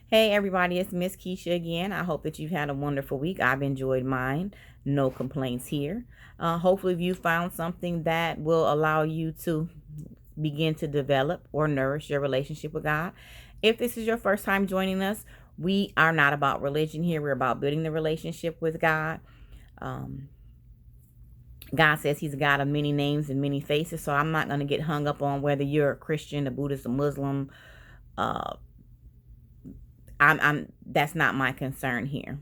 Hey everybody, it's Miss Keisha again. I hope that you've had a wonderful week. I've enjoyed mine. No complaints here. Hopefully you found something that will allow you to begin to develop or nourish your relationship with God. If this is your first time joining us, we are not about religion here. We're about building the relationship with God. Um, God says he's a God of many names and many faces. So I'm not going to get hung up on whether you're a Christian, a Buddhist, a Muslim. Uh, I'm that's not my concern here.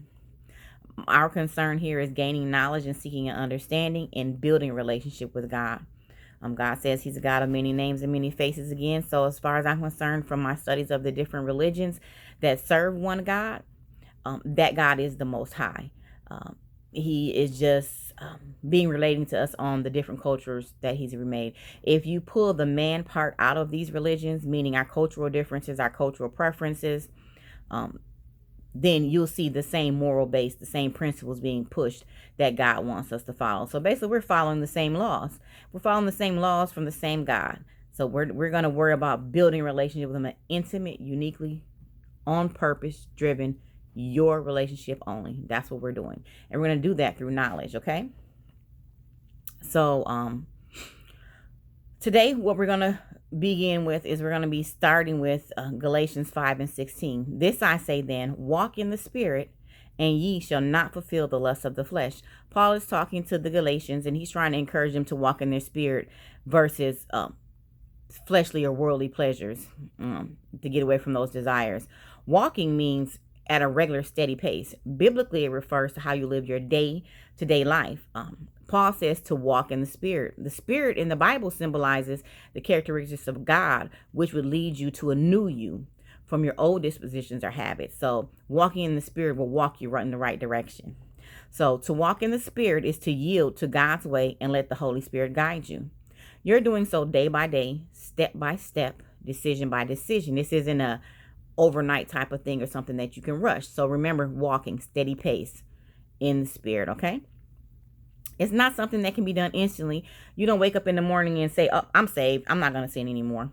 Our concern here is gaining knowledge and seeking an understanding and building a relationship with God. God says he's a God of many names and many faces again. So as far as I'm concerned, from my studies of the different religions that serve one God, that God is the Most High. He is just being relating to us on the different cultures that he's remade. If you pull the man part out of these religions, meaning our cultural differences, our cultural preferences, um, then you'll see the same moral base, the same principles being pushed that God wants us to follow. So basically, we're following the same laws. We're following the same laws from the same God. So we're going to worry about building a relationship with him, an intimate, uniquely, on purpose driven, your relationship only. That's what we're doing. And we're going to do that through knowledge, okay? So today, what we're going to begin with is we're going to be starting with Galatians 5:16. This I say then, walk in the Spirit, and ye shall not fulfill the lust of the flesh. Paul is talking to the Galatians, and he's trying to encourage them to walk in their spirit versus fleshly or worldly pleasures, to get away from those desires. Walking means at a regular, steady pace. Biblically, it refers to how you live your day-to-day life. Paul says to walk in the Spirit. The Spirit in the Bible symbolizes the characteristics of God, which would lead you to a new you from your old dispositions or habits. So walking in the Spirit will walk you right in the right direction. So to walk in the Spirit is to yield to God's way and let the Holy Spirit guide you. You're doing so day by day, step by step, decision by decision. This isn't a overnight type of thing or something that you can rush. So remember, walking steady pace in the Spirit, okay? It's not something that can be done instantly. You don't wake up in the morning and say, oh, I'm saved. I'm not going to sin anymore.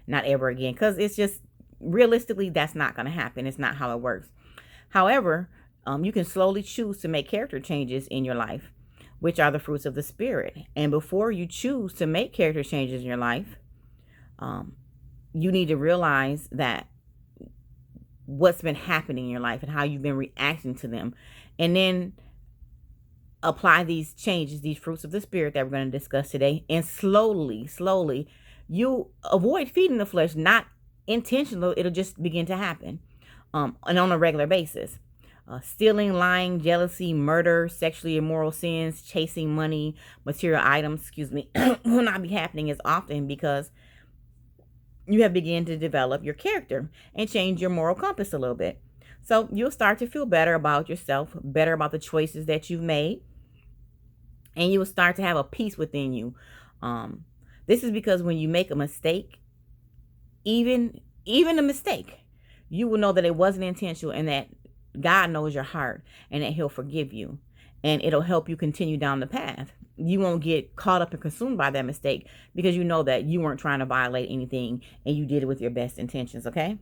Not ever again. Because it's just, realistically, that's not going to happen. It's not how it works. However, you can slowly choose to make character changes in your life, which are the fruits of the Spirit. And before you choose to make character changes in your life, you need to realize that what's been happening in your life and how you've been reacting to them. And then apply these changes, these fruits of the Spirit that we're going to discuss today. And slowly, you avoid feeding the flesh, not intentional. It'll just begin to happen and on a regular basis. Stealing, lying, jealousy, murder, sexually immoral sins, chasing money, material items, will not be happening as often because you have begun to develop your character and change your moral compass a little bit. So you'll start to feel better about yourself, better about the choices that you've made, and you will start to have a peace within you. This is because when you make a mistake, even a mistake, you will know that it wasn't intentional and that God knows your heart and that he'll forgive you, and it'll help you continue down the path. You won't get caught up and consumed by that mistake because you know that you weren't trying to violate anything and you did it with your best intentions, okay?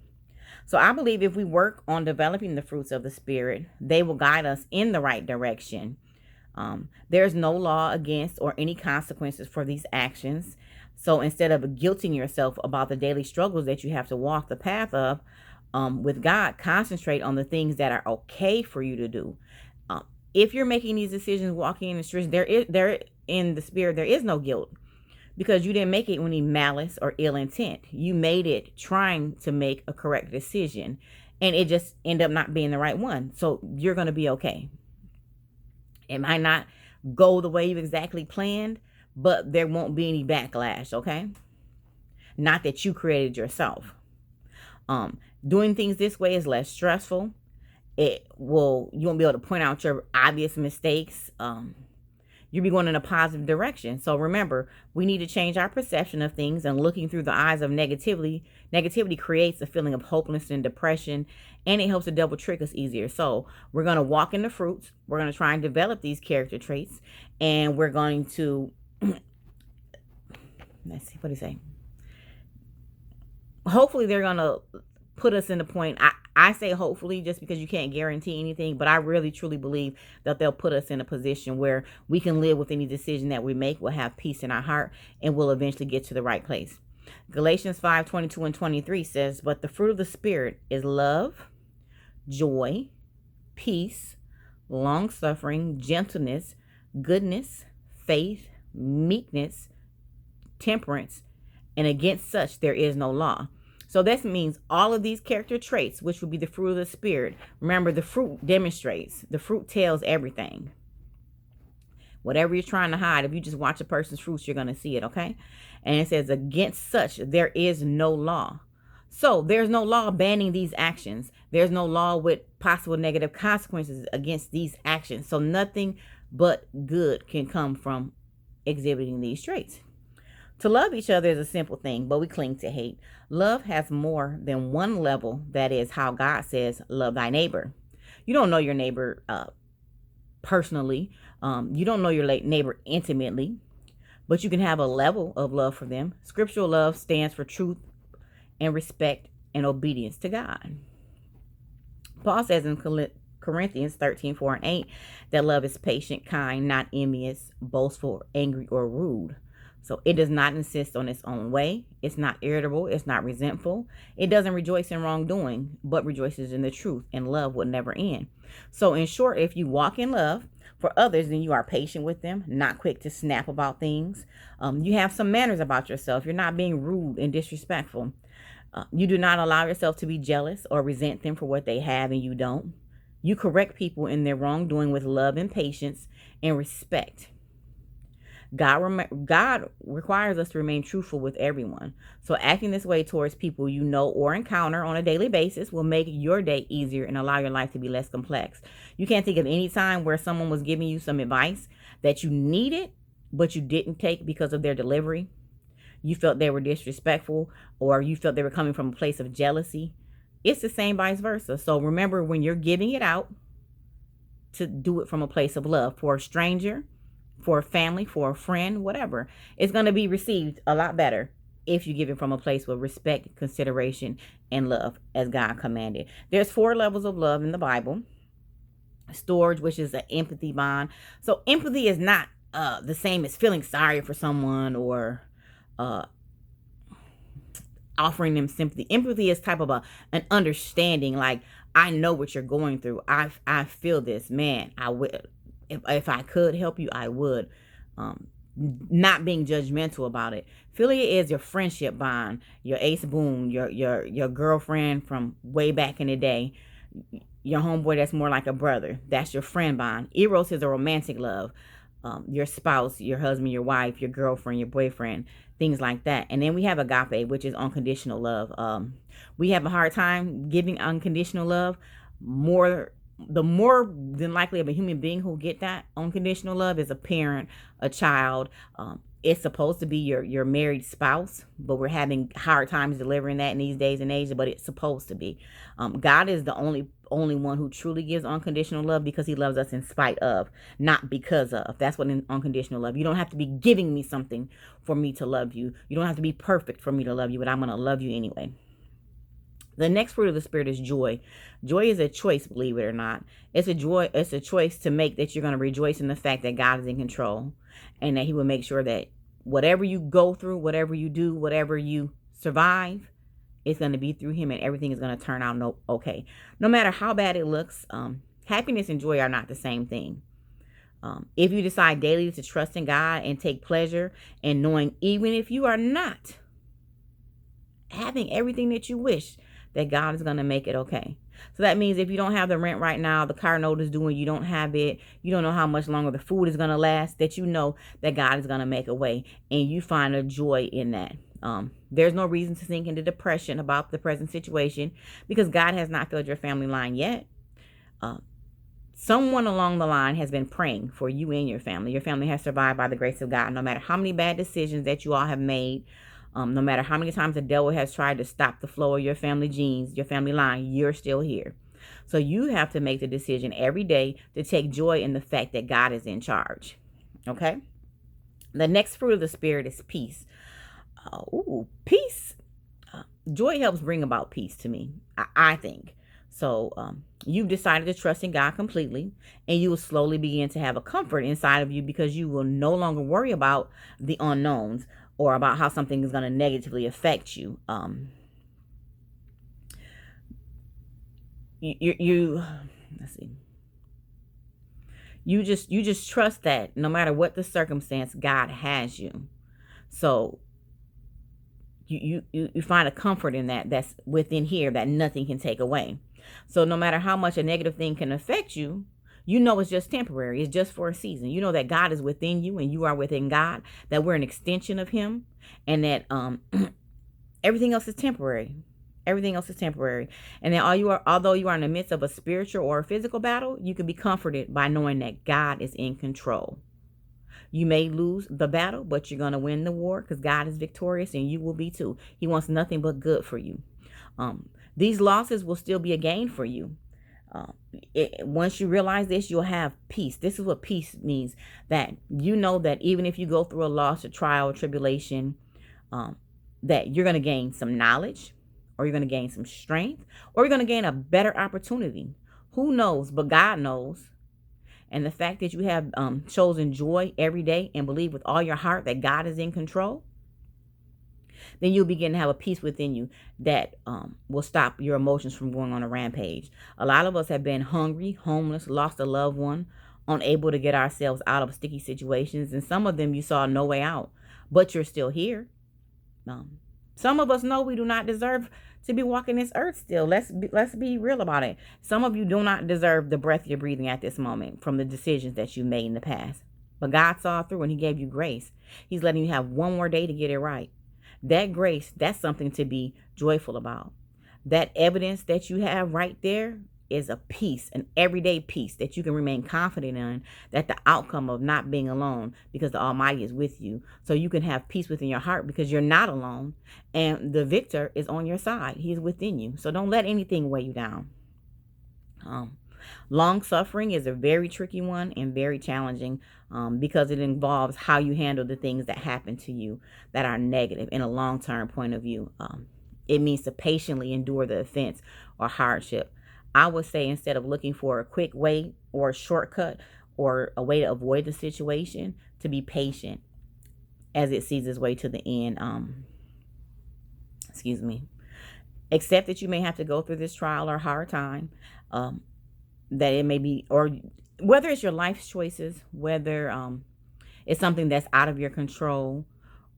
So I believe if we work on developing the fruits of the Spirit, they will guide us in the right direction. There's no law against or any consequences for these actions. So instead of guilting yourself about the daily struggles that you have to walk the path of, with God, concentrate on the things that are okay for you to do. If you're making these decisions, walking in the streets, there in the Spirit, there is no guilt because you didn't make it with any malice or ill intent. You made it trying to make a correct decision, and it just ended up not being the right one. So you're going to be okay. It might not go the way you exactly planned, but there won't be any backlash, okay? Not that you created yourself. Doing things this way is less stressful. You won't be able to point out your obvious mistakes. You'll be going in a positive direction. So remember, we need to change our perception of things, and looking through the eyes of negativity creates a feeling of hopelessness and depression, and it helps the devil trick us easier. So we're going to walk in the fruits. We're going to try and develop these character traits, and we're going to, let's see, what do you say? Hopefully they're going to put us in the point. I say hopefully just because you can't guarantee anything, but I really truly believe that they'll put us in a position where we can live with any decision that we make. We'll have peace in our heart and we'll eventually get to the right place. Galatians 5:22 and 23 says, but the fruit of the Spirit is love, joy, peace, long-suffering, gentleness, goodness, faith, meekness, temperance, and against such there is no law. So this means all of these character traits, which would be the fruit of the Spirit. Remember, the fruit demonstrates. The fruit tells everything. Whatever you're trying to hide, if you just watch a person's fruits, you're going to see it, okay? And it says, against such there is no law. So there's no law banning these actions. There's no law with possible negative consequences against these actions. So nothing but good can come from exhibiting these traits. To love each other is a simple thing, but we cling to hate. Love has more than one level. That is how God says, love thy neighbor. You don't know your neighbor personally. You don't know your neighbor intimately, but you can have a level of love for them. Scriptural love stands for truth and respect and obedience to God. Paul says in Corinthians 13:4 and 8 that love is patient, kind, not envious, boastful, angry, or rude. So it does not insist on its own way. It's not irritable. It's not resentful. It doesn't rejoice in wrongdoing, but rejoices in the truth, and love will never end. So in short, if you walk in love for others, then you are patient with them, not quick to snap about things. You have some manners about yourself. You're not being rude and disrespectful. You do not allow yourself to be jealous or resent them for what they have and you don't. You correct people in their wrongdoing with love and patience and respect. God requires us to remain truthful with everyone. So acting this way towards people you know or encounter on a daily basis will make your day easier and allow your life to be less complex. You can't think of any time where someone was giving you some advice that you needed, but you didn't take because of their delivery. You felt they were disrespectful, or you felt they were coming from a place of jealousy. It's the same vice versa. So remember, when you're giving it out, to do it from a place of love for a stranger, for a family, for a friend, whatever. It's going to be received a lot better if you give it from a place with respect, consideration, and love, as God commanded. There's 4 levels of love in the Bible. Storge, which is an empathy bond. So empathy is not the same as feeling sorry for someone or offering them sympathy. Empathy is type of an understanding, like, I know what you're going through. I feel this, man. I would, if I could help you, I would. Not being judgmental about it. Philia is your friendship bond, your ace boon, your girlfriend from way back in the day, your homeboy that's more like a brother. That's your friend bond. Eros is a romantic love. Your spouse, your husband, your wife, your girlfriend, your boyfriend, things like that. And then we have agape, which is unconditional love. We have a hard time giving unconditional love. The more than likely of a human being who get that unconditional love is a parent, a child. It's supposed to be your married spouse, but we're having hard times delivering that in these days and age, but it's supposed to be. God is the only one who truly gives unconditional love, because he loves us in spite of, not because of. That's what unconditional love. You don't have to be giving me something for me to love you. You don't have to be perfect for me to love you, but I'm going to love you anyway. The next fruit of the Spirit is joy. Joy is a choice, believe it or not. It's a choice to make, that you're going to rejoice in the fact that God is in control, and that he will make sure that whatever you go through, whatever you do, whatever you survive, it's going to be through him, and everything is going to turn out okay. No matter how bad it looks, happiness and joy are not the same thing. If you decide daily to trust in God and take pleasure in knowing, even if you are not having everything that you wish, that God is going to make it okay. So that means if you don't have the rent right now, the car note is due and you don't have it, you don't know how much longer the food is going to last, that you know that God is going to make a way, and you find a joy in that. There's no reason to sink into depression about the present situation, because God has not filled your family line yet. Someone along the line has been praying for you and your family. Your family has survived by the grace of God, no matter how many bad decisions that you all have made. No matter how many times the devil has tried to stop the flow of your family genes, your family line, you're still here. So you have to make the decision every day to take joy in the fact that God is in charge. Okay? The next fruit of the Spirit is peace. Peace. Joy helps bring about peace to me, I think. So you've decided to trust in God completely, and you will slowly begin to have a comfort inside of you because you will no longer worry about the unknowns or about how something is going to negatively affect you. Let's see. You just trust that no matter what the circumstance, God has you. So you find a comfort in that's within here that nothing can take away. So no matter how much a negative thing can affect you, you know it's just temporary. It's just for a season. You know that God is within you and you are within God, that we're an extension of him, and that everything else is temporary. Everything else is temporary. And then although you are in the midst of a spiritual or a physical battle, you can be comforted by knowing that God is in control. You may lose the battle, but you're going to win the war because God is victorious and you will be too. He wants nothing but good for you. These losses will still be a gain for you. Once you realize this, you'll have peace. This is what peace means, that you know that even if you go through a loss, a trial, or tribulation, that you're going to gain some knowledge, or you're going to gain some strength, or you're going to gain a better opportunity. Who knows? But God knows. And the fact that you have chosen joy every day and believe with all your heart that God is in control, then you'll begin to have a peace within you that will stop your emotions from going on a rampage. A lot of us have been hungry, homeless, lost a loved one, unable to get ourselves out of sticky situations. And some of them you saw no way out, but you're still here. Some of us know we do not deserve to be walking this earth still. Let's be real about it. Some of you do not deserve the breath you're breathing at this moment from the decisions that you made in the past. But God saw through and he gave you grace. He's letting you have one more day to get it right. That grace, that's something to be joyful about. That evidence that you have right there is a peace, an everyday peace that you can remain confident in, that the outcome of not being alone because the Almighty is with you. So you can have peace within your heart because you're not alone and the victor is on your side. He's within you. So don't let anything weigh you down. Long suffering is a very tricky one and very challenging because it involves how you handle the things that happen to you that are negative in a long-term point of view. It means to patiently endure the offense or hardship. I would say instead of looking for a quick way or a shortcut or a way to avoid the situation, to be patient as it sees its way to the end. Excuse me. Accept that you may have to go through this trial or hard time. That it may be, or whether it's your life's choices, whether it's something that's out of your control,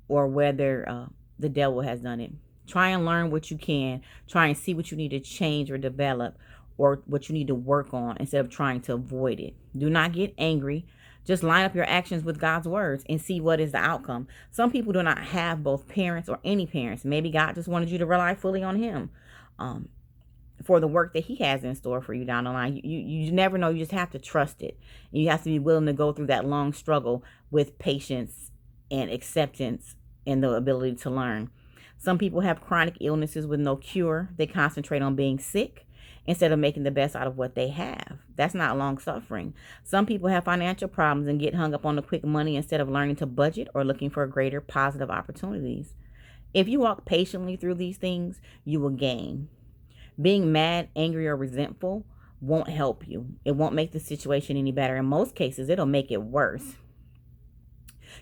or whether the devil has done it. Try and learn what you can. Try and see what you need to change or develop, or what you need to work on instead of trying to avoid it. Do not get angry. Just line up your actions with God's words and see what is the outcome. Some people do not have both parents or any parents. Maybe God just wanted you to rely fully on him for the work that he has in store for you down the line. You never know. You just have to trust it. You have to be willing to go through that long struggle with patience and acceptance and the ability to learn. Some people have chronic illnesses with no cure. They concentrate on being sick instead of making the best out of what they have. That's not long suffering. Some people have financial problems and get hung up on the quick money instead of learning to budget or looking for greater positive opportunities. If you walk patiently through these things, you will gain. Being mad, angry, or resentful won't help you. It won't make the situation any better. In most cases, it'll make it worse.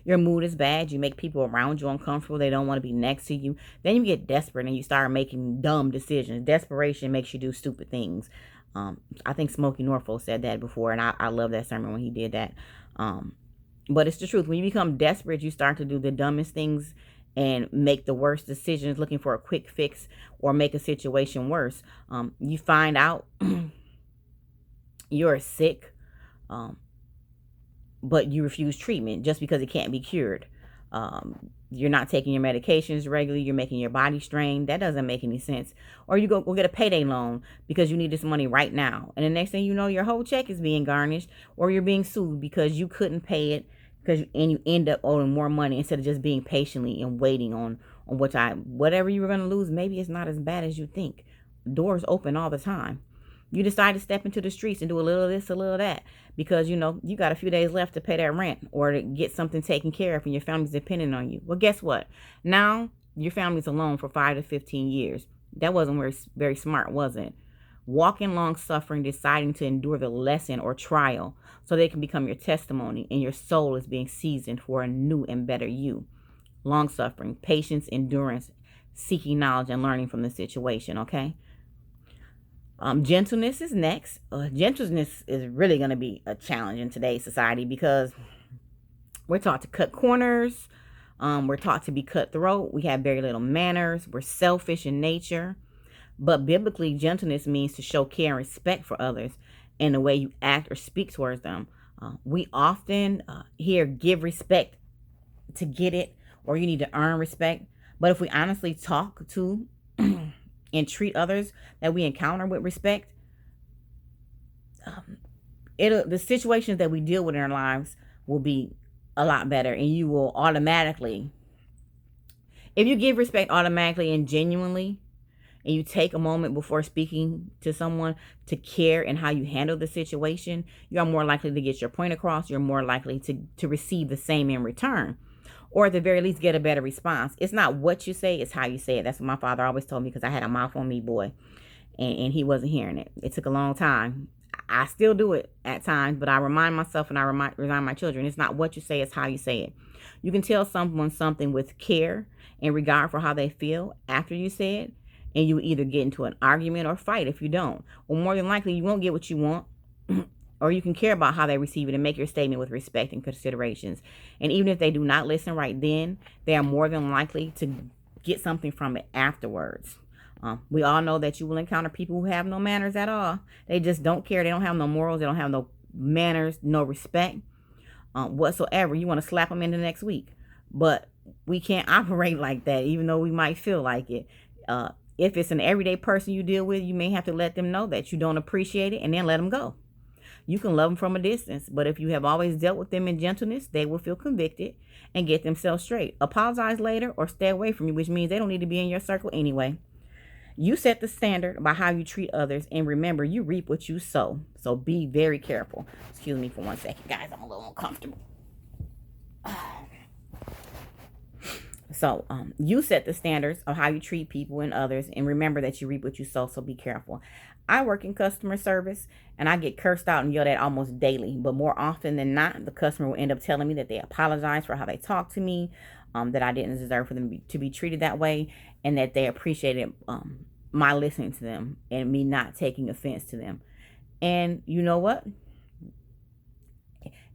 Your mood is bad. You make people around you uncomfortable. They don't want to be next to you. Then you get desperate and you start making dumb decisions. Desperation makes you do stupid things. I think Smokey Norfolk said that before, and I love that sermon when he did that. But it's the truth. When you become desperate, you start to do the dumbest things and make the worst decisions, looking for a quick fix or make a situation worse. You find out you're sick, but you refuse treatment just because it can't be cured. You're not taking your medications regularly. You're making your body strain. That doesn't make any sense. Or you go get a payday loan because you need this money right now. And the next thing you know, your whole check is being garnished, or you're being sued because you couldn't pay it, and you end up owing more money instead of just being patiently and waiting on whatever you were going to lose. Maybe it's not as bad as you think. Doors open all the time. You decide to step into the streets and do a little of this, a little of that, because, you got a few days left to pay that rent or to get something taken care of and your family's dependent on you. Well, guess what? Now your family's alone for 5 to 15 years. That wasn't very smart, was it? Walk in long suffering, deciding to endure the lesson or trial so they can become your testimony and your soul is being seasoned for a new and better you. Long suffering, patience, endurance, seeking knowledge and learning from the situation, okay? Gentleness is next. Gentleness is really going to be a challenge in today's society because we're taught to cut corners. We're taught to be cutthroat. We have very little manners. We're selfish in nature. But biblically, gentleness means to show care and respect for others in the way you act or speak towards them. We often hear give respect to get it, or you need to earn respect. But if we honestly talk to and treat others that we encounter with respect, the situations that we deal with in our lives will be a lot better, and you will automatically, if you give respect automatically and genuinely, and you take a moment before speaking to someone to care and how you handle the situation, you are more likely to get your point across. You're more likely to receive the same in return, or at the very least get a better response. It's not what you say, it's how you say it. That's what my father always told me, because I had a mouth on me, boy, and he wasn't hearing it. It took a long time. I still do it at times, but I remind myself and I remind my children, it's not what you say, it's how you say it. You can tell someone something with care and regard for how they feel after you say it, and you either get into an argument or fight if you don't. Or more than likely, you won't get what you want, or you can care about how they receive it and make your statement with respect and considerations. And even if they do not listen right then, they are more than likely to get something from it afterwards. We all know that you will encounter people who have no manners at all. They just don't care. They don't have no morals. They don't have no manners, no respect whatsoever. You want to slap them in the next week. But we can't operate like that, even though we might feel like it. If it's an everyday person you deal with, you may have to let them know that you don't appreciate it and then let them go. You can love them from a distance, but if you have always dealt with them in gentleness, they will feel convicted and get themselves straight. Apologize later or stay away from you, which means they don't need to be in your circle anyway. You set the standard by how you treat others, and remember, you reap what you sow. So be very careful. Excuse me for 1 second, guys. I'm a little uncomfortable. So you set the standards of how you treat people and others, and remember that you reap what you sow, so be careful. I work in customer service, and I get cursed out and yelled at almost daily, but more often than not, the customer will end up telling me that they apologize for how they talk to me, that I didn't deserve for them to be treated that way, and that they appreciated my listening to them and me not taking offense to them. And you know what?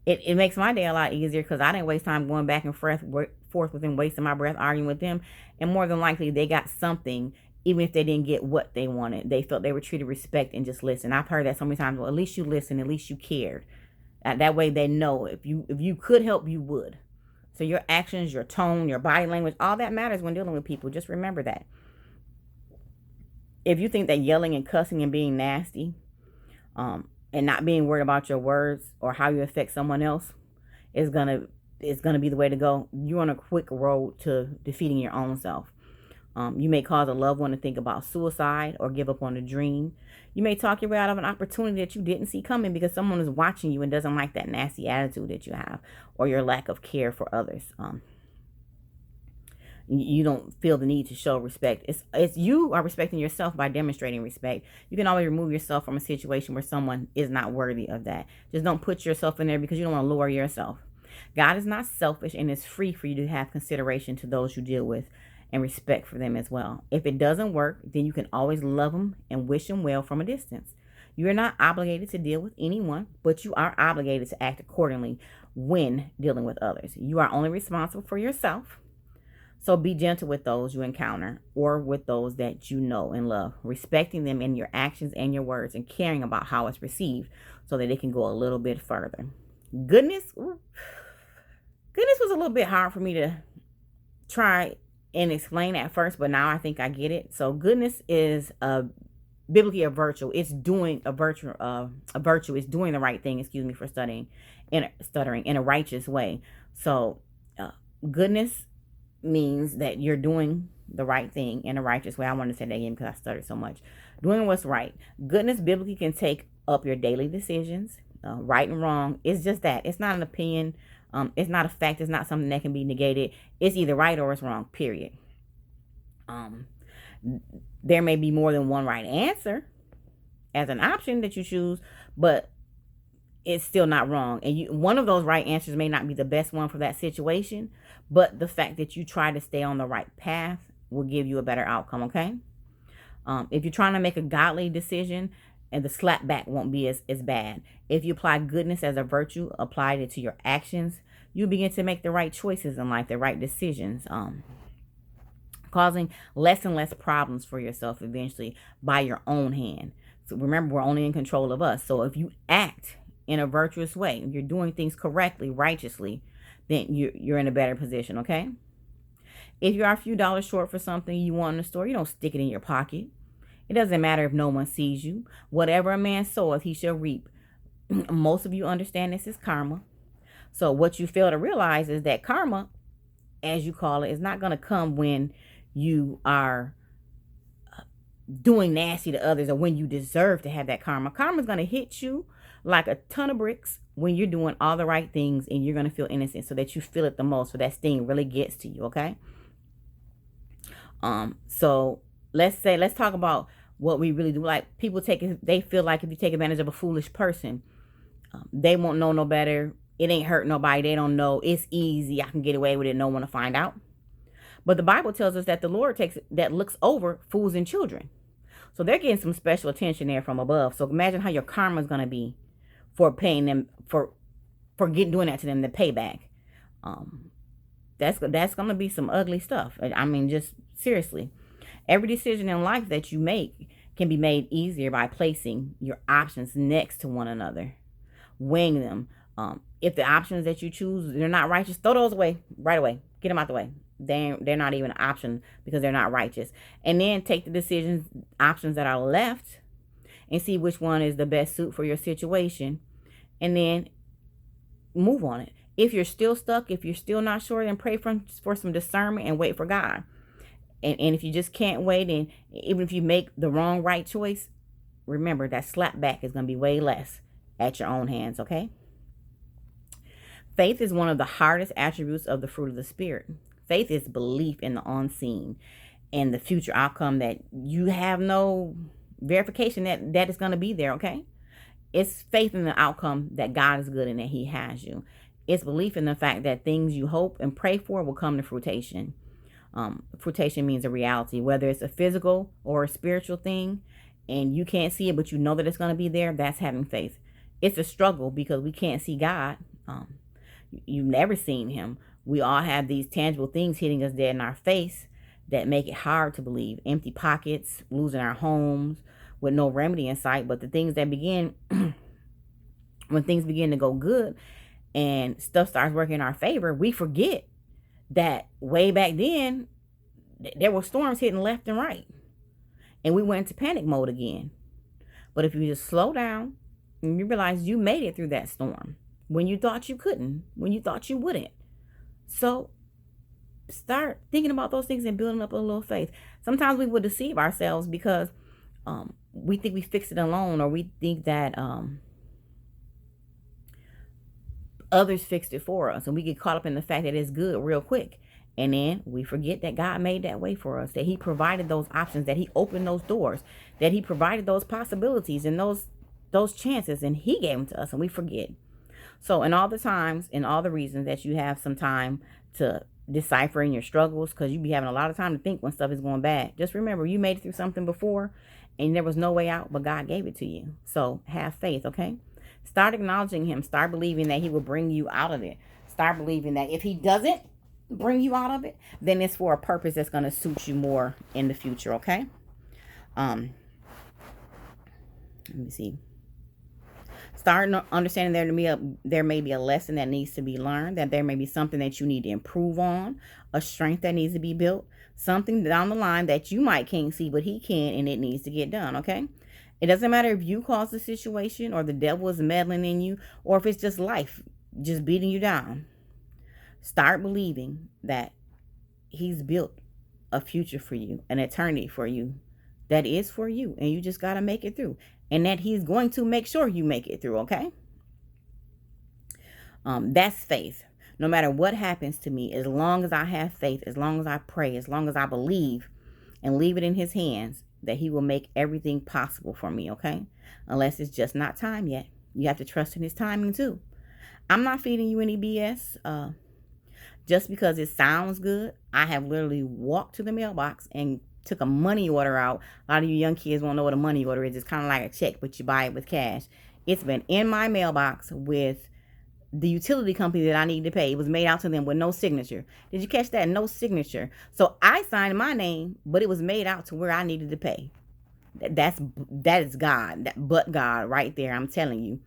It makes my day a lot easier, because I didn't waste time going back and forth with them, wasting my breath arguing with them. And more than likely, they got something, even if they didn't get what they wanted. They felt they were treated respect and just listen. I've heard that so many times. Well, at least you listened. At least you cared. That way they know if you could help, you would. So your actions, your tone, your body language, all that matters when dealing with people. Just remember that. If you think that yelling and cussing and being nasty, and not being worried about your words or how you affect someone else is gonna be the way to go, you're on a quick road to defeating your own self. You may cause a loved one to think about suicide or give up on a dream. You may talk your way out of an opportunity that you didn't see coming because someone is watching you and doesn't like that nasty attitude that you have, or your lack of care for others. You don't feel the need to show respect. It's you are respecting yourself by demonstrating respect. You can always remove yourself from a situation where someone is not worthy of that. Just don't put yourself in there, because you don't want to lower yourself. God is not selfish, and it's free for you to have consideration to those you deal with and respect for them as well. If it doesn't work, then you can always love them and wish them well from a distance. You are not obligated to deal with anyone, but you are obligated to act accordingly when dealing with others. You are only responsible for yourself. So be gentle with those you encounter, or with those that you know and love, respecting them in your actions and your words, and caring about how it's received so that it can go a little bit further. Goodness was a little bit hard for me to try and explain at first, but now I think I get it. So goodness is biblically a virtue. It's doing a virtue. It's doing the right thing. Excuse me for stuttering in a righteous way. So goodness means that you're doing the right thing in a righteous way. I want to say that again because I stuttered so much. Doing what's right. Goodness biblically can take up your daily decisions. Right and wrong. It's just that. It's not an opinion. It's not a fact. It's not something that can be negated. It's either right or it's wrong, period. There may be more than one right answer, as an option that you choose, but it's still not wrong. And one of those right answers may not be the best one for that situation, but the fact that you try to stay on the right path will give you a better outcome, okay? If you're trying to make a godly decision, and the slap back won't be as bad. If you apply goodness as a virtue, apply it to your actions, you begin to make the right choices in life, the right decisions, causing less and less problems for yourself eventually by your own hand. So remember, we're only in control of us. So if you act in a virtuous way, if you're doing things correctly, righteously, then you're in a better position, okay? If you are a few dollars short for something you want in the store, you don't stick it in your pocket. It doesn't matter if no one sees you. Whatever a man soweth, he shall reap. Most of you understand this is karma. So what you fail to realize is that karma, as you call it, is not going to come when you are doing nasty to others or when you deserve to have that karma. Karma is going to hit you like a ton of bricks when you're doing all the right things and you're going to feel innocent, so that you feel it the most, so that sting really gets to you, okay? So let's talk about what we really do. Like, people they feel like if you take advantage of a foolish person, they won't know no better. It ain't hurt nobody. They don't know. It's easy. I can get away with it. No one to find out. But the Bible tells us that the Lord looks over fools and children. So they're getting some special attention there from above. So imagine how your karma is going to be for paying them, for doing that to them, the payback. That's going to be some ugly stuff. I mean, just seriously. Every decision in life that you make can be made easier by placing your options next to one another, weighing them. If the options that you choose, they're not righteous, throw those away right away. Get them out the way. They're not even an option because they're not righteous. And then take the options that are left and see which one is the best suit for your situation, and then move on it. If you're still stuck, if you're still not sure, then pray for some discernment and wait for God. And if you just can't wait, and even if you make the wrong right choice, remember that slap back is going to be way less at your own hands, okay? Faith is one of the hardest attributes of the fruit of the Spirit. Faith is belief in the unseen and the future outcome that you have no verification that is going to be there, okay? It's faith in the outcome that God is good and that He has you. It's belief in the fact that things you hope and pray for will come to fruition. Fruition means a reality, whether it's a physical or a spiritual thing, and you can't see it, but you know that it's going to be there. That's having faith. It's a struggle because we can't see God. You've never seen Him. We all have these tangible things hitting us dead in our face that make it hard to believe. Empty pockets, losing our homes with no remedy in sight. But the things that begin, when things begin to go good and stuff starts working in our favor, we forget that way back then, there were storms hitting left and right. And we went into panic mode again. But if you just slow down and you realize you made it through that storm when you thought you couldn't, when you thought you wouldn't. So start thinking about those things and building up a little faith. Sometimes we will deceive ourselves because we think we fixed it alone, or we think that others fixed it for us, and we get caught up in the fact that it's good real quick, and then we forget that God made that way for us, that He provided those options, that He opened those doors, that He provided those possibilities and those chances, and He gave them to us, and we forget. So in all the times and all the reasons that you have some time to decipher in your struggles, because you be having a lot of time to think when stuff is going bad, just remember you made it through something before and there was no way out, but God gave it to you. So have faith, okay? Start acknowledging Him. Start believing that He will bring you out of it. Start believing that if He doesn't bring you out of it, then it's for a purpose that's going to suit you more in the future, okay? Let me see. Start understanding there may be a lesson that needs to be learned, that there may be something that you need to improve on, a strength that needs to be built, something down the line that you might can't see, but He can, and it needs to get done, okay? It doesn't matter if you caused the situation or the devil is meddling in you, or if it's just life just beating you down. Start believing that He's built a future for you, an eternity for you that is for you, and you just got to make it through, and that He's going to make sure you make it through, okay? That's faith. No matter what happens to me, as long as I have faith, as long as I pray, as long as I believe and leave it in His hands, that He will make everything possible for me, okay? unless it's just not time yet. You have to trust in his timing too. I'm not feeding you any BS. Just because it sounds good. I have literally walked to the mailbox and took a money order out. A lot of you young kids won't know what a money order is. It's kind of like a check, but you buy it with cash. It's been in my mailbox with the utility company that I need to pay. It was made out to them with no signature. Did you catch that? No signature. So I signed my name, but it was made out to where I needed to pay. That is God, but God right there. I'm telling you.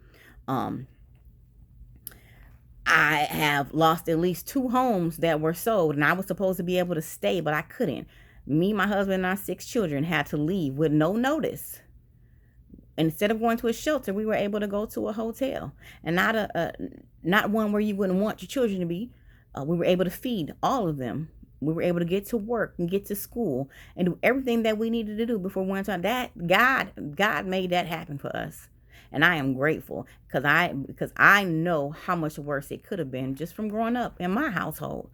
I have lost at least 2 homes that were sold, and I was supposed to be able to stay, but I couldn't. Me, my husband, and our 6 children had to leave with no notice. Instead of going to a shelter, we were able to go to a hotel, and not one where you wouldn't want your children to be. We were able to feed all of them. We were able to get to work and get to school and do everything that we needed to do before we went to that. God made that happen for us. And I am grateful because I know how much worse it could have been just from growing up in my household.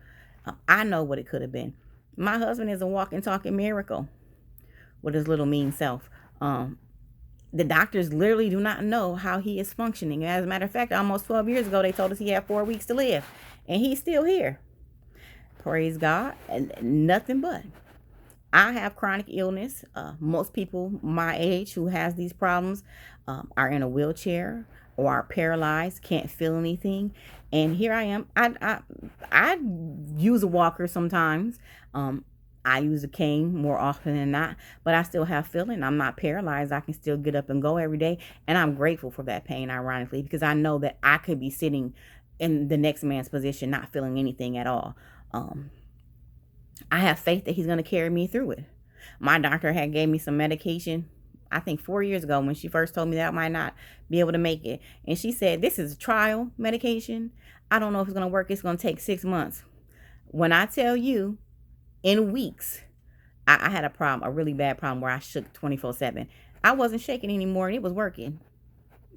I know what it could have been. My husband is a walking, talking miracle with his little mean self. The doctors literally do not know how he is functioning. As a matter of fact, almost 12 years ago, they told us he had 4 weeks to live. And he's still here. Praise God. And nothing but. I have chronic illness. Most people my age who has these problems are in a wheelchair or are paralyzed, can't feel anything. And here I am. I use a walker sometimes. I use a cane more often than not, but I still have feeling. I'm not paralyzed. I can still get up and go every day. And I'm grateful for that pain, ironically, because I know that I could be sitting in the next man's position, not feeling anything at all. I have faith that he's going to carry me through it. My doctor had gave me some medication, I think 4 years ago, when she first told me that I might not be able to make it. And she said, this is a trial medication. I don't know if it's going to work. It's going to take 6 months. When I tell you, in weeks, I had a problem, a really bad problem where I shook 24/7. I wasn't shaking anymore, and it was working.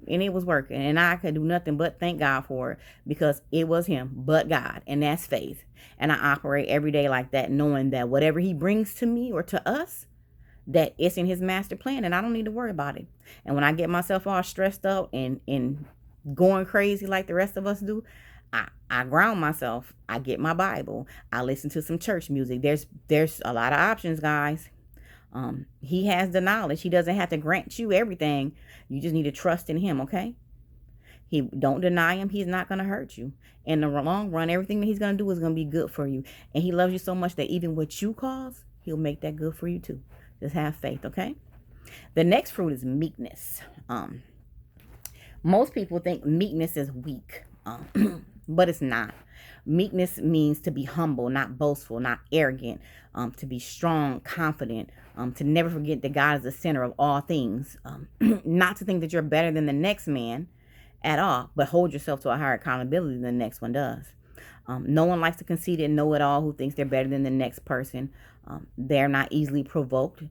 And I could do nothing but thank God for it, because it was him, but God, and that's faith. And I operate every day like that, knowing that whatever he brings to me or to us, that it's in his master plan, and I don't need to worry about it. And when I get myself all stressed out and going crazy like the rest of us do, I ground myself. I get my Bible. I listen to some church music. There's a lot of options, guys. He has the knowledge. He doesn't have to grant you everything. You just need to trust in him, okay? Don't deny him. He's not going to hurt you. In the long run, everything that he's going to do is going to be good for you. And he loves you so much that even what you cause, he'll make that good for you too. Just have faith, okay? The next fruit is meekness. Most people think meekness is weak, but it's not. Meekness means to be humble, not boastful, not arrogant, to be strong, confident, to never forget that God is the center of all things, not to think that you're better than the next man at all, but hold yourself to a higher accountability than the next one does. No one likes to concede and know-it-all who thinks they're better than the next person. They're not easily provoked.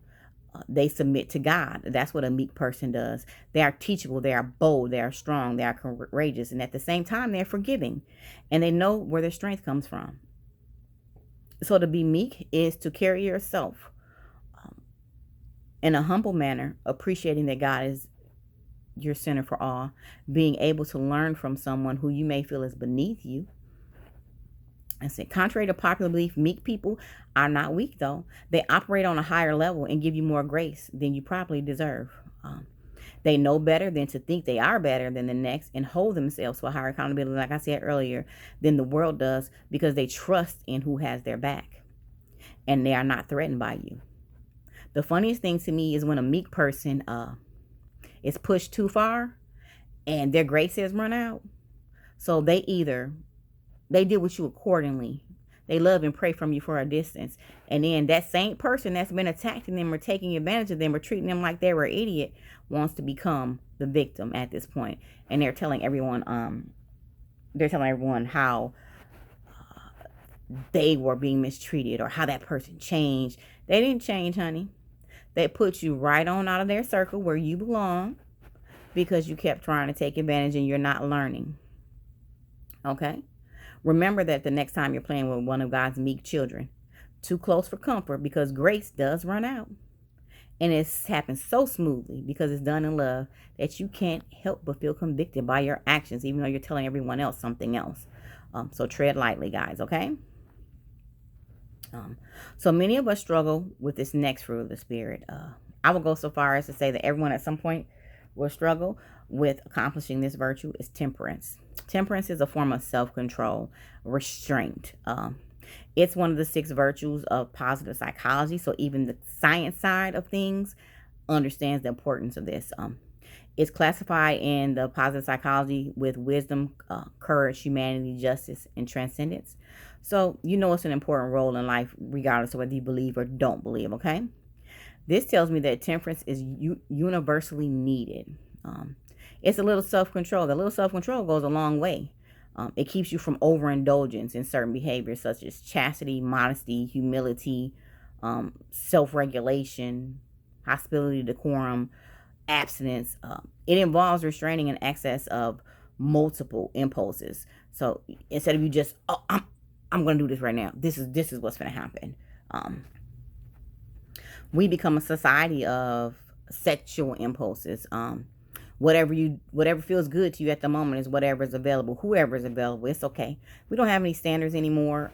They submit to God. That's what a meek person does. They are teachable. They are bold. They are strong. They are courageous. And at the same time, they're forgiving. And they know where their strength comes from. So to be meek is to carry yourself in a humble manner, appreciating that God is your center for all, being able to learn from someone who you may feel is beneath you. I said, contrary to popular belief, meek people are not weak, though. They operate on a higher level and give you more grace than you probably deserve. They know better than to think they are better than the next, and hold themselves to a higher accountability, like I said earlier, than the world does, because they trust in who has their back, and they are not threatened by you. The funniest thing to me is when a meek person is pushed too far and their grace has run out. So they deal with you accordingly. They love and pray from you for a distance. And then that same person that's been attacking them or taking advantage of them or treating them like they were an idiot wants to become the victim at this point. And they're telling everyone how they were being mistreated or how that person changed. They didn't change, honey. They put you right on out of their circle where you belong because you kept trying to take advantage and you're not learning. Okay? Remember that the next time you're playing with one of God's meek children. Too close for comfort, because grace does run out. And it's happened so smoothly because it's done in love that you can't help but feel convicted by your actions, even though you're telling everyone else something else. So tread lightly, guys, okay? So many of us struggle with this next fruit of the Spirit. I will go so far as to say that everyone at some point will struggle with accomplishing this virtue is temperance. Temperance is a form of self-control, restraint. It's one of the 6 virtues of positive psychology. So even the science side of things understands the importance of this. It's classified in the positive psychology with wisdom, courage, humanity, justice, and transcendence. So you know it's an important role in life, regardless of whether you believe or don't believe, okay? This tells me that temperance is universally needed. It's a little self-control. The little self-control goes a long way. It keeps you from overindulgence in certain behaviors such as chastity, modesty, humility, self-regulation, hospitality, decorum, abstinence. It involves restraining an excess of multiple impulses. So instead of you just, oh, I'm going to do this right now. This is what's going to happen. We become a society of sexual impulses. Whatever feels good to you at the moment is whatever is available. Whoever is available, it's okay. We don't have any standards anymore.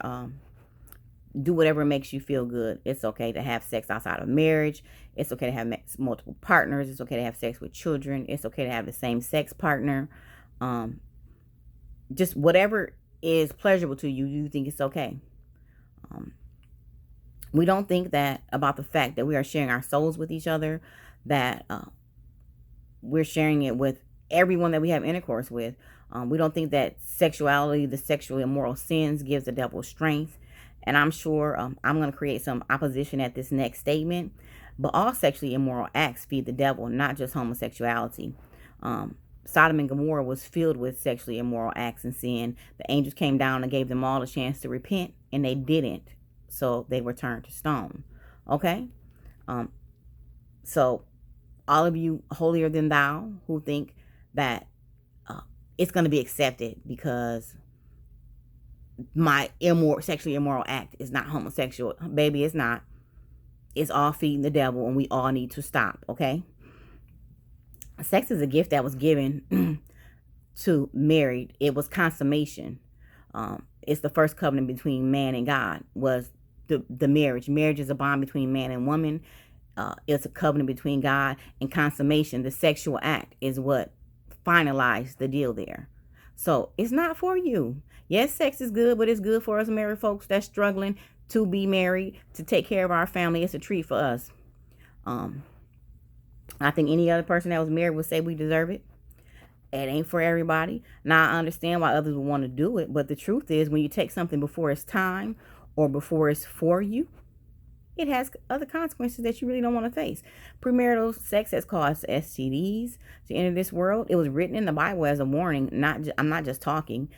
Do whatever makes you feel good. It's okay to have sex outside of marriage. It's okay to have multiple partners. It's okay to have sex with children. It's okay to have the same sex partner. Just whatever is pleasurable to you, you think it's okay. We don't think that about the fact that we are sharing our souls with each other, that we're sharing it with everyone that we have intercourse with. We don't think that sexuality, the sexually immoral sins, gives the devil strength. And I'm sure I'm going to create some opposition at this next statement. But all sexually immoral acts feed the devil, not just homosexuality. Sodom and Gomorrah was filled with sexually immoral acts and sin. The angels came down and gave them all a chance to repent, and they didn't. So they were turned to stone. Okay? So all of you holier than thou who think that it's going to be accepted because my sexually immoral act is not homosexual. Baby, it's not. It's all feeding the devil, and we all need to stop, okay? Sex is a gift that was given to married. It was consummation. It's the first covenant between man and God, was the marriage. Marriage is a bond between man and woman. It's a covenant between God, and consummation, the sexual act, is what finalized the deal there. So it's not for you. Yes, sex is good, but it's good for us married folks that's struggling to be married, to take care of our family. It's a treat for us. I think any other person that was married would say we deserve it. It ain't for everybody. Now, I understand why others would want to do it, but the truth is, when you take something before it's time or before it's for you, it has other consequences that you really don't want to face. Premarital sex has caused STDs to enter this world. It was written in the Bible as a warning. I'm not just talking.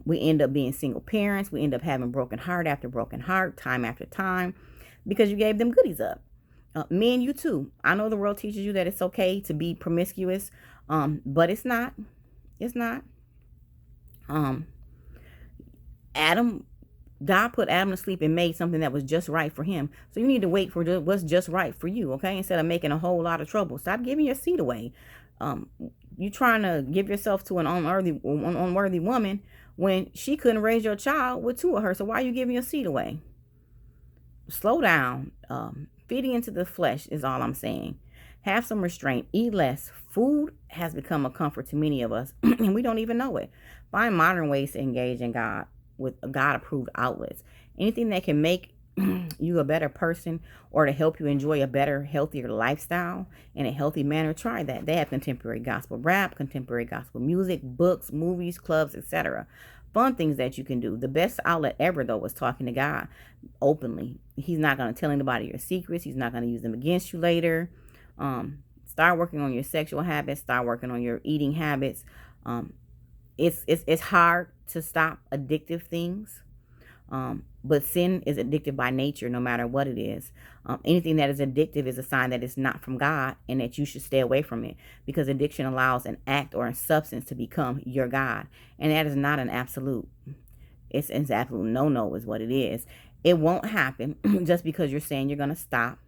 We end up being single parents. We end up having broken heart after broken heart, time after time, because you gave them goodies up. Men, you too. I know the world teaches you that it's okay to be promiscuous, but it's not. It's not. God put Adam to sleep and made something that was just right for him. So you need to wait for what's just right for you, okay? Instead of making a whole lot of trouble. Stop giving your seed away. You trying to give yourself to an unworthy woman when she couldn't raise your child with 2 of her. So why are you giving your seed away? Slow down. Feeding into the flesh is all I'm saying. Have some restraint. Eat less. Food has become a comfort to many of us, and we don't even know it. Find modern ways to engage in God with God-approved outlets. Anything that can make you a better person or to help you enjoy a better, healthier lifestyle in a healthy manner, try that. They have contemporary gospel rap, contemporary gospel music, books, movies, clubs, etc. Fun things that you can do. The best outlet ever, though, was talking to God openly. He's not going to tell anybody your secrets. He's not going to use them against you later. Start working on your sexual habits. Start working on your eating habits. It's hard to stop addictive things. But sin is addictive by nature, no matter what it is. Anything that is addictive is a sign that it's not from God and that you should stay away from it, because addiction allows an act or a substance to become your God. And that is not an absolute. It's an absolute no-no is what it is. It won't happen just because you're saying you're going to stop.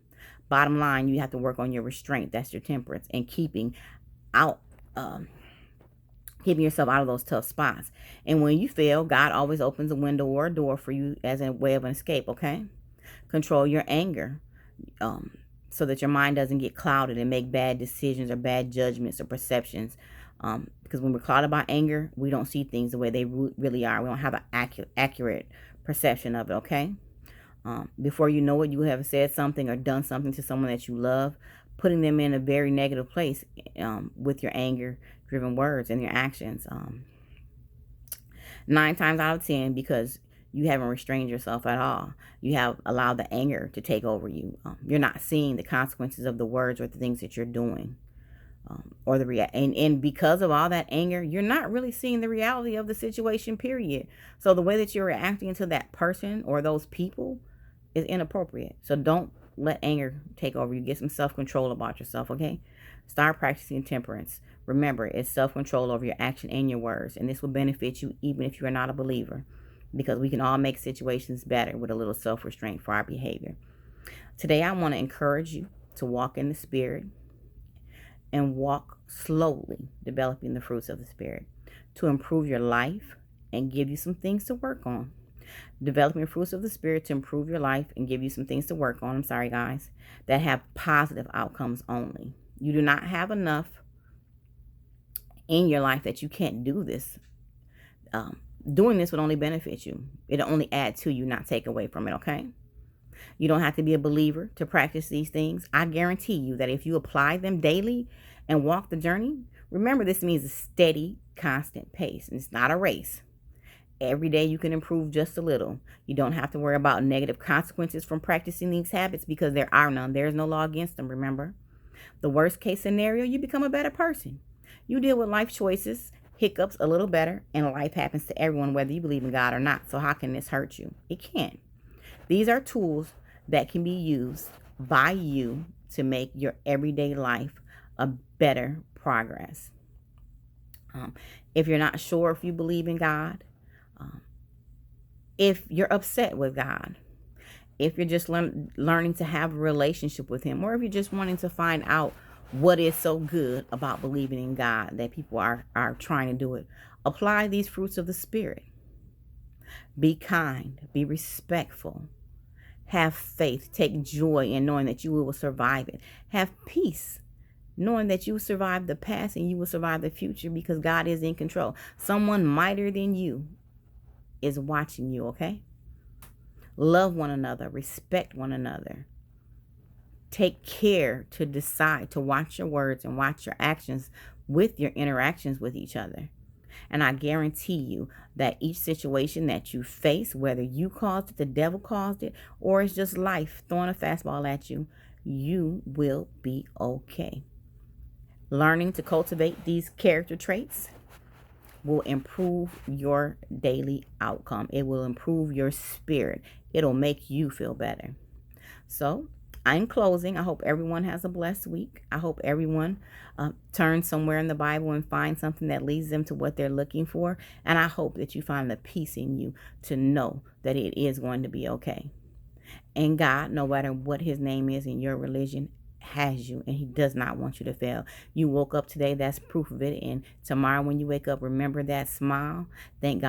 Bottom line, you have to work on your restraint. That's your temperance, and out, keeping yourself out of those tough spots. And when you fail, God always opens a window or a door for you as a way of an escape. Okay, control your anger, so that your mind doesn't get clouded and make bad decisions or bad judgments or perceptions. Because when we're clouded by anger, we don't see things the way they really are. We don't have an accurate perception of it. Okay. Before you know it, you have said something or done something to someone that you love, putting them in a very negative place with your anger-driven words and your actions. 9 times out of 10, because you haven't restrained yourself at all. You have allowed the anger to take over you. You're not seeing the consequences of the words or the things that you're doing. Or and because of all that anger, you're not really seeing the reality of the situation, period. So the way that you're reacting to that person or those people is inappropriate. So don't let anger take over you. Get some self-control about yourself, okay? Start practicing temperance. Remember, it's self-control over your action and your words, and this will benefit you even if you are not a believer, because we can all make situations better with a little self-restraint for our behavior. Today, I want to encourage you to walk in the Spirit and walk slowly, developing the fruits of the Spirit to improve your life and give you some things to work on. Developing fruits of the Spirit to improve your life and give you some things to work on. I'm sorry, guys, that have positive outcomes only. You do not have enough in your life that you can't do this. Doing this would only benefit you. It'll only add to you, not take away from it, okay? You don't have to be a believer to practice these things. I guarantee you that if you apply them daily and walk the journey, remember, this means a steady, constant pace. And it's not a race. Every day you can improve just a little. You don't have to worry about negative consequences from practicing these habits, because there are none. There is no law against them, remember. The worst case scenario, you become a better person. You deal with life choices, hiccups a little better, and life happens to everyone, whether you believe in God or not. So how can this hurt you? It can't. These are tools that can be used by you to make your everyday life a better progress. If you're not sure if you believe in God, if you're upset with God, if you're just learning to have a relationship with Him, or if you're just wanting to find out what is so good about believing in God that people are trying to do it, apply these fruits of the Spirit. Be kind, be respectful, have faith, take joy in knowing that you will survive it. Have peace, knowing that you will survive the past and you will survive the future, because God is in control. Someone mightier than you is watching you, okay? Love one another, respect one another. Take care to decide to watch your words and watch your actions with your interactions with each other. And I guarantee you that each situation that you face, whether you caused it, the devil caused it, or it's just life throwing a fastball at you, you will be okay. Learning to cultivate these character traits will improve your daily outcome. It will improve your spirit. It'll make you feel better. So, in closing, I hope everyone has a blessed week. I hope everyone turns somewhere in the Bible and finds something that leads them to what they're looking for. And I hope that you find the peace in you to know that it is going to be okay. And God, no matter what His name is in your religion, has you, and He does not want you to fail. You woke up today, that's proof of it. And tomorrow when you wake up, remember that smile. Thank God